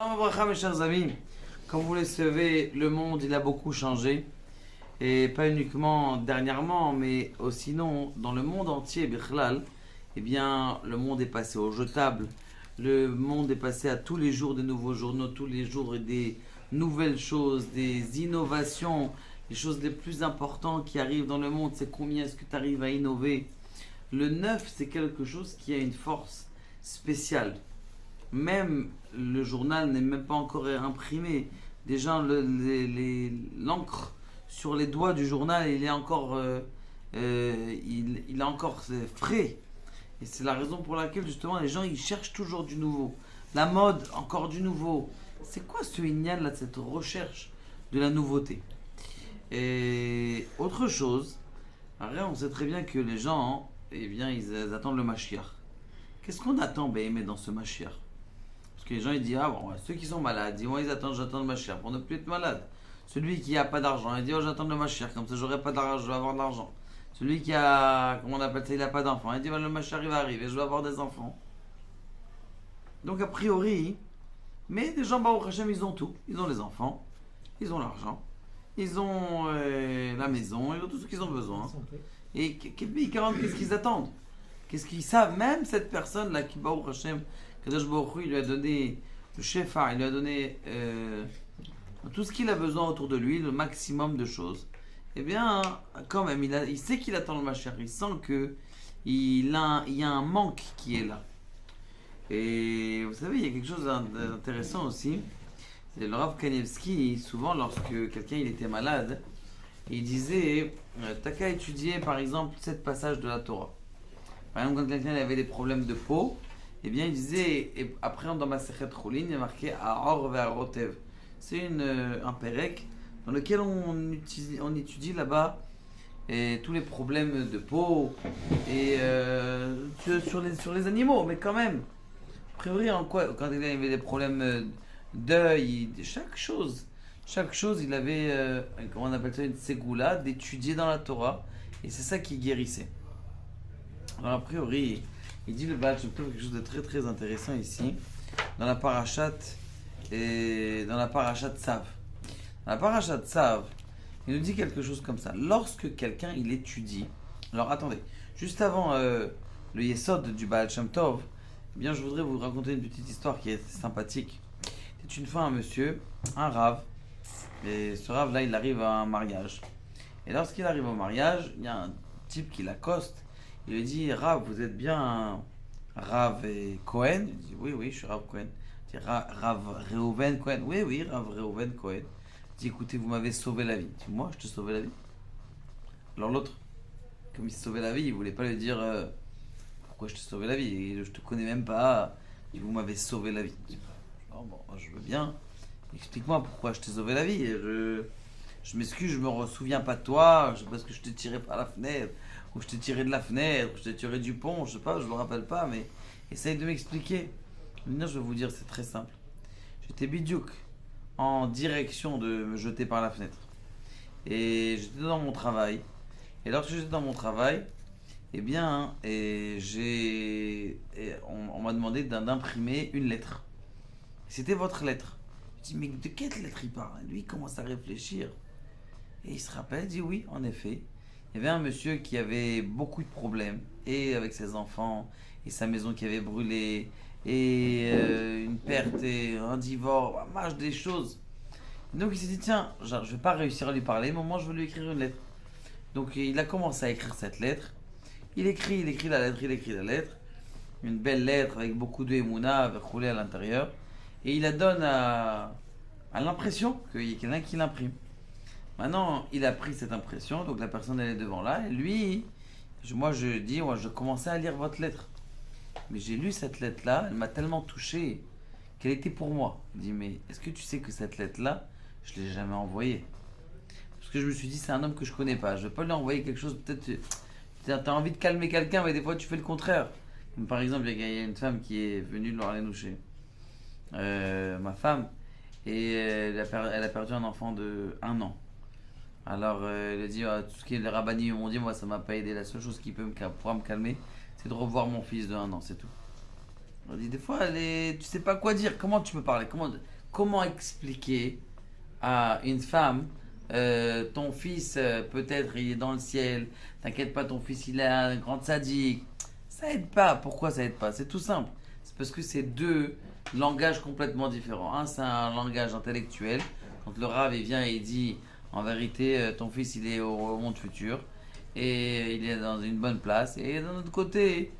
Mes chers amis, comme vous le savez, le monde il a beaucoup changé et pas uniquement dernièrement, mais aussi non dans le monde entier, Bichlal, eh bien le monde est passé au jetable, le monde est passé à tous les jours des nouveaux journaux, tous les jours des nouvelles choses, des innovations, les choses les plus importantes qui arrivent dans le monde, c'est combien est-ce que tu arrives à innover. Le neuf, c'est quelque chose qui a une force spéciale. Même le journal n'est même pas encore imprimé. Déjà, l'encre sur les doigts du journal, il est encore, il est encore frais. Et c'est la raison pour laquelle justement les gens ils cherchent toujours du nouveau. La mode, encore du nouveau. C'est quoi ce ignan là, cette recherche de la nouveauté? Et autre chose, après, on sait très bien que les gens, eh bien, ils attendent le Mashiach. Qu'est-ce qu'on attend, BM, dans ce Mashiach? Parce que les gens ils disent, ah bon, ceux qui sont malades, ils attendent, j'attends le Mashiach pour ne plus être malade. Celui qui a pas d'argent, il dit, oh j'attends le Mashiach, comme ça j'aurai pas d'argent, je vais avoir de l'argent. Celui qui a, comment on appelle ça, il a pas d'enfant, il dit, le Mashiach il va arriver, je vais avoir des enfants. Donc a priori, mais des gens, Baruch Hashem, ils ont tout. Ils ont les enfants, ils ont l'argent, ils ont la maison, ils ont tout ce qu'ils ont besoin. Et qu'est-ce qu'ils attendent? Qu'est-ce qu'ils savent? Même cette personne-là qui, Baruch Hashem, Kadosh Baruch Hu, il lui a donné le shefa, il lui a donné tout ce qu'il a besoin autour de lui, le maximum de choses. Eh bien, quand même, il sait qu'il attend le Mashiach, il sent que il y a un manque qui est là. Et vous savez, il y a quelque chose d'intéressant aussi. C'est le Rav Kanievski, souvent lorsque quelqu'un il était malade, il disait, t'as qu'à étudier par exemple 7 passages de la Torah. Par exemple, quand quelqu'un avait des problèmes de peau, eh bien, il disait, et après dans ma Sechet Choulin, il y a marqué Aor ve'arotev. C'est un pérec dans lequel on étudie là-bas tous les problèmes de peau et sur les animaux, mais quand même. A priori, quand il avait des problèmes d'œil, chaque chose, il avait, comment on appelle ça, une ségoula d'étudier dans la Torah, et c'est ça qui guérissait. Alors, a priori, il dit le Baal Shem Tov quelque chose de très très intéressant ici, dans la parashat Tzav. Dans la parashat Tzav, il nous dit quelque chose comme ça. Lorsque quelqu'un il étudie, alors attendez, juste avant le Yesod du Baal Shem Tov, eh bien je voudrais vous raconter une petite histoire qui est sympathique. C'est une fois un monsieur, un rave, et ce rave là il arrive à un mariage. Et lorsqu'il arrive au mariage, il y a un type qui l'accoste. Il lui dit, Rav, vous êtes bien Rav et Cohen? Il dit, oui, oui, je suis Rav Cohen. Il dit, Rav Reuven Cohen? Oui, oui, Rav Reuven Cohen. Il dit, écoutez, vous m'avez sauvé la vie. Il dit, moi, je t'ai sauvé la vie. Alors l'autre, comme il s'est sauvé la vie, il voulait pas lui dire, pourquoi je t'ai sauvé la vie? Et je te connais même pas. Il dit, vous m'avez sauvé la vie. Il dit, oh, bon, je veux bien. Explique-moi pourquoi je t'ai sauvé la vie. Je m'excuse, je me souviens pas de toi. Je sais pas ce que je t'ai tiré par la fenêtre. Ou je t'ai tiré de la fenêtre, ou je t'ai tiré du pont, je sais pas, je me rappelle pas, mais essaye de m'expliquer. Maintenant, je vais vous dire, c'est très simple. J'étais bidiouk en direction de me jeter par la fenêtre. Et j'étais dans mon travail. Et lorsque j'étais dans mon travail, eh bien, on m'a demandé d'imprimer une lettre. C'était votre lettre. Je dis, mais de quelle lettre il parle? Lui, il commence à réfléchir. Et il se rappelle, il dit, oui, en effet. Il y avait un monsieur qui avait beaucoup de problèmes, et avec ses enfants, et sa maison qui avait brûlé, et une perte, et un divorce, marche des choses. Donc il s'est dit, tiens, genre, je vais pas réussir à lui parler, mais au moins je vais lui écrire une lettre. Donc il a commencé à écrire cette lettre. Il écrit la lettre, une belle lettre avec beaucoup de émouna roulé à l'intérieur, et il la donne à l'impression qu'il y a quelqu'un qui l'imprime. Maintenant, il a pris cette impression, donc la personne elle est devant là, et lui, je commençais à lire votre lettre. Mais j'ai lu cette lettre-là, elle m'a tellement touché qu'elle était pour moi. Il dit, mais est-ce que tu sais que cette lettre-là, je ne l'ai jamais envoyée? Parce que je me suis dit, c'est un homme que je connais pas, je ne vais pas lui envoyer quelque chose, peut-être, tu as envie de calmer quelqu'un, mais des fois tu fais le contraire. Comme par exemple, il y a une femme qui est venue de Loire-les-Nouchés, ma femme, et elle a perdu un enfant de 1 an. Alors, il a dit, tout ce qui est les rabbinis m'ont dit, moi ça m'a pas aidé. La seule chose qui pourra me calmer, c'est de revoir mon fils de 1 an, c'est tout. On dit des fois, tu sais pas quoi dire. Comment tu peux parler? Comment expliquer à une femme, ton fils, peut-être, il est dans le ciel. T'inquiète pas, ton fils, il est un grand sadique. Ça aide pas. Pourquoi ça aide pas? C'est tout simple. C'est parce que c'est deux langages complètement différents. Un, c'est un langage intellectuel. Quand le Rav il vient et il dit, en vérité, ton fils, il est au monde futur et il est dans une bonne place. Et d'un autre côté,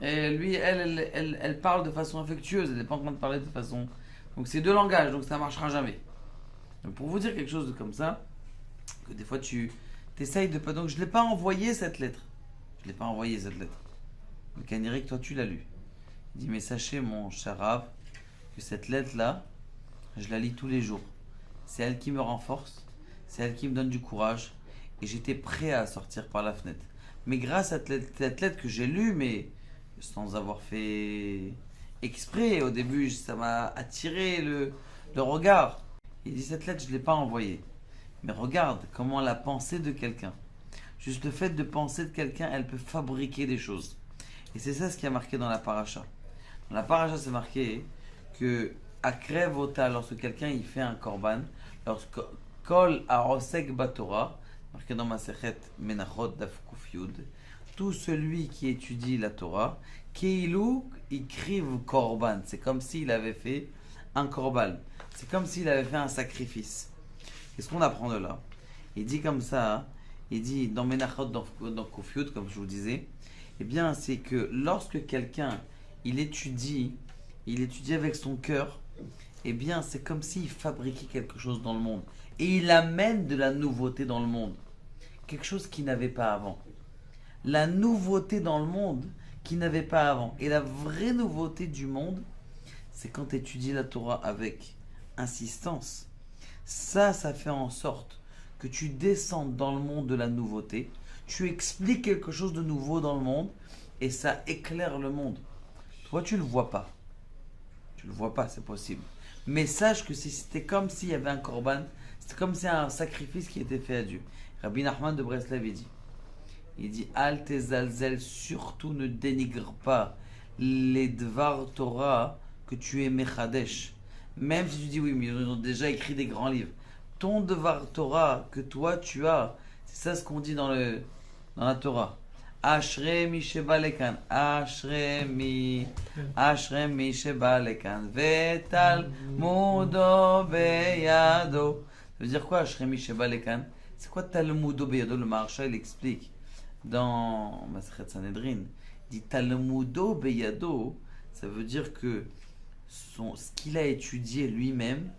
lui, elle parle de façon affectueuse. Elle n'est pas en train de parler de façon. Donc c'est deux langages, donc ça marchera jamais. Donc pour vous dire quelque chose de comme ça, que des fois tu t'essayes de pas. Donc je l'ai pas envoyé cette lettre. Je l'ai pas envoyé cette lettre. Le Caniric, toi tu l'as lu. Il dit mais sachez mon cher Rav que cette lettre là, je la lis tous les jours. C'est elle qui me renforce, c'est elle qui me donne du courage et j'étais prêt à sortir par la fenêtre. Mais grâce à cette lettre que j'ai lue, mais sans avoir fait exprès, au début ça m'a attiré le regard. Il dit cette lettre je ne l'ai pas envoyée. Mais regarde comment la pensée de quelqu'un, juste le fait de penser de quelqu'un, elle peut fabriquer des choses. Et c'est ça ce qui a marqué dans la paracha. Dans la paracha, c'est marqué que à Krevota, lorsque quelqu'un il fait un korban, lorsque Kol Arosek Batora, marqué dans ma Sechet Menachot Daf Kuf Yud, tout celui qui étudie la Torah, Keilou écrive korban, c'est comme s'il avait fait un korban, c'est comme s'il avait fait un sacrifice. Qu'est-ce qu'on apprend de là? Il dit comme ça, hein, il dit dans Menachot dans Kuf Yud, comme je vous disais, eh bien c'est que lorsque quelqu'un il étudie avec son cœur, eh bien c'est comme s'il fabriquait quelque chose dans le monde. Et il amène de la nouveauté dans le monde. Quelque chose qu'il n'avait pas avant. La nouveauté dans le monde qu'il n'avait pas avant. Et la vraie nouveauté du monde, c'est quand tu étudies la Torah avec insistance. Ça fait en sorte que tu descendes dans le monde de la nouveauté. Tu expliques quelque chose de nouveau dans le monde et ça éclaire le monde. Toi, tu le vois pas. Tu le vois pas, c'est possible. Mais sache que c'était comme s'il y avait un korban, c'était comme si un sacrifice qui était fait à Dieu. Rabbi Nachman de Breslav il dit Al tezalzel, surtout ne dénigre pas les Dvar Torah que tu es Mechadesh. Même si tu dis oui, mais ils ont déjà écrit des grands livres. Ton Dvar Torah que toi tu as, c'est ça ce qu'on dit dans la Torah. Ashrei sheba lekan, Ashrei sheba lekan, vetal mudo beyado. Ça veut dire quoi, Ashrei sheba lekan? C'est quoi Talmudo beyado? Le Maharsha il explique dans Masechet Sanhedrin. Il dit Talmudo beyado, ça veut dire que ce qu'il a étudié lui-même,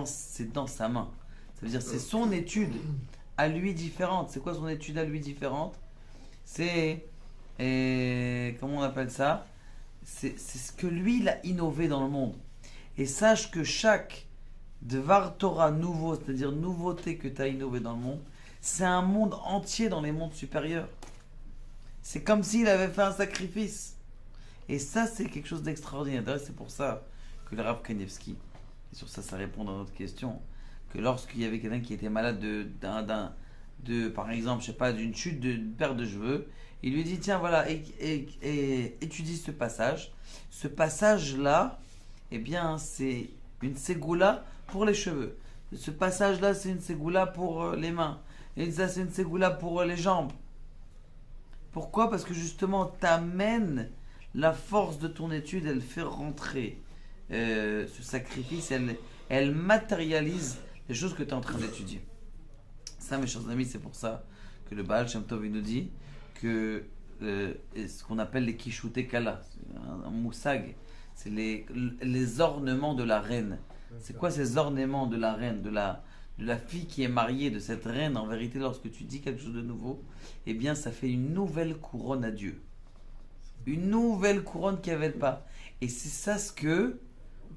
c'est dans sa main. Ça veut dire c'est son étude à lui différente. C'est quoi son étude à lui différente? C'est, comment on appelle ça? C'est ce que lui, il a innové dans le monde. Et sache que chaque Dvar Torah nouveau, c'est-à-dire nouveauté que tu as innové dans le monde, c'est un monde entier dans les mondes supérieurs. C'est comme s'il avait fait un sacrifice. Et ça, c'est quelque chose d'extraordinaire. D'ailleurs, c'est pour ça que le Rav Kanievski, et sur ça, ça répond à notre question, que lorsqu'il y avait quelqu'un qui était malade par exemple, je sais pas, d'une chute d'une paire de cheveux, il lui dit tiens voilà, étudie ce passage. Ce passage-là, eh bien, c'est une ségoula pour les cheveux. Ce passage-là, c'est une ségoula pour les mains. Et ça, c'est une ségoula pour les jambes. Pourquoi? Parce que justement, t'amènes la force de ton étude, elle fait rentrer ce sacrifice, elle matérialise les choses que tu es en train d'étudier. Ça, mes chers amis, c'est pour ça que le Baal Shem Tov nous dit que ce qu'on appelle les kishuté kala, un moussag, c'est les ornements de la reine. C'est quoi ces ornements de la reine, de la fille qui est mariée, de cette reine? En vérité, lorsque tu dis quelque chose de nouveau, eh bien, ça fait une nouvelle couronne à Dieu. Une nouvelle couronne qu'il n'y avait pas. Et c'est ça ce que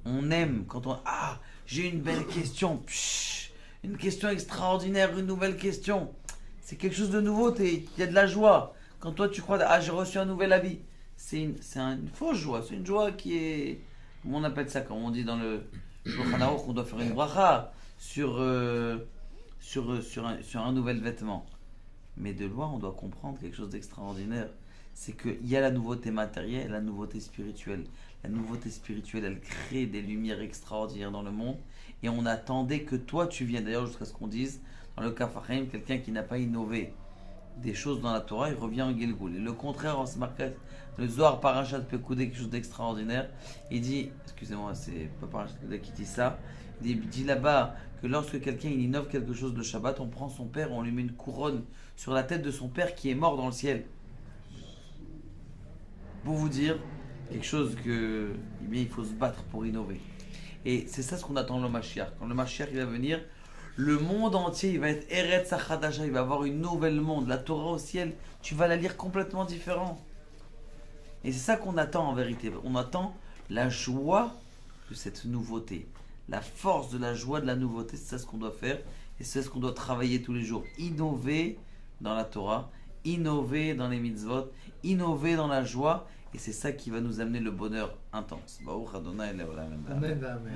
on aime quand on... Ah, j'ai une belle question. Une question extraordinaire, une nouvelle question. C'est quelque chose de nouveau, il y a de la joie. Quand toi tu crois, ah j'ai reçu un nouvel habit. C'est une fausse joie, c'est une joie qui est... Comment on appelle ça quand on dit dans le Shulchan Aruch qu'on doit faire une bracha sur un nouvel vêtement. Mais de loin, on doit comprendre quelque chose d'extraordinaire. C'est qu'il y a la nouveauté matérielle et la nouveauté spirituelle. La nouveauté spirituelle, elle crée des lumières extraordinaires dans le monde. Et on attendait que toi tu viennes. D'ailleurs, jusqu'à ce qu'on dise, dans le Kafarim, quelqu'un qui n'a pas innové des choses dans la Torah, il revient en Gilgoul. Et le contraire, on se marque le Zohar Parashat Pekoudé, quelque chose d'extraordinaire. Il dit, excusez-moi, c'est pas Parashat Pekoudé qui dit ça. Il dit là-bas que lorsque quelqu'un il innove quelque chose de Shabbat, on prend son père, on lui met une couronne sur la tête de son père qui est mort dans le ciel. Pour vous dire quelque chose que, eh bien, il faut se battre pour innover. Et c'est ça ce qu'on attend le Mashiach. Quand le Mashiach il va venir, le monde entier il va être Eretz Achadasha, il va avoir une nouvelle monde. La Torah au ciel, tu vas la lire complètement différent. Et c'est ça qu'on attend en vérité. On attend la joie de cette nouveauté. La force de la joie de la nouveauté, c'est ça ce qu'on doit faire. Et c'est ce qu'on doit travailler tous les jours. Innover dans la Torah, innover dans les mitzvot, innover dans la joie. Et c'est ça qui va nous amener le bonheur intense. Baruch Adonai Leolam. Amen, amen.